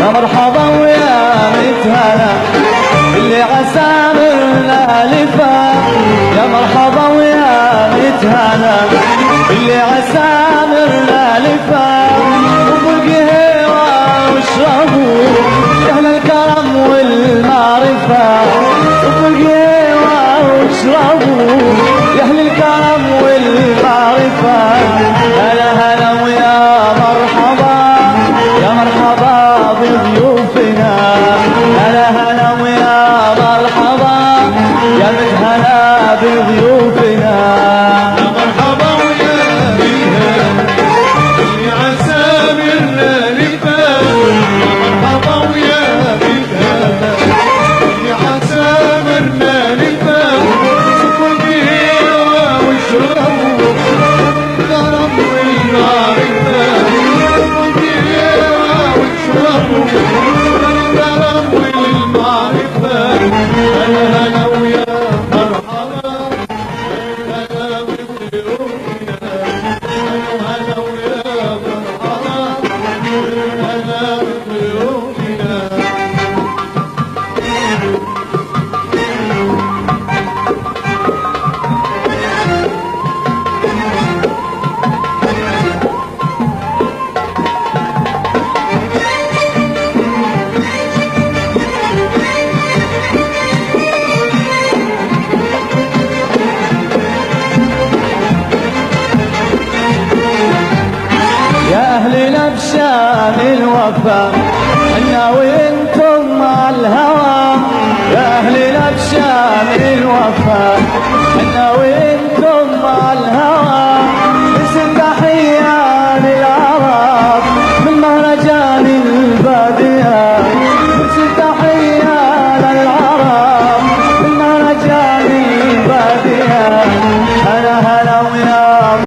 يا مرحبا ويا متهلا اللي عسامرنا لفا، يا مرحبا ويا متهلا اللي عسامرنا لفا، وبالقهوة واشربوا يا أهل الكرم والمعرفة، وبالقهوة واشربوا يا أهل الكرم والمعرفة. هلا هلا ويا مرحبا يا مرحبا بضيوفنا، هلا هلا ويا مرحبا يا متهلا بضيوفنا. يا مرحبا ويا متهلا اللي عسامرنا لفا، يا مرحبا ويا متهلا اللي عسامرنا لفا، وبالقهوة واشربوا الكرم والمعرفة، وبالقهوة واشربوا الكرم والمعرفة. هلا هلا ويا مرحبا هلا بضيوفنا، هلا ويا مرحبا هلا بضيوفنا. يا أهلنا بشام الوفا حنا وانتم مع الهوى، يا أهلنا بشام الوفا حنا وانتم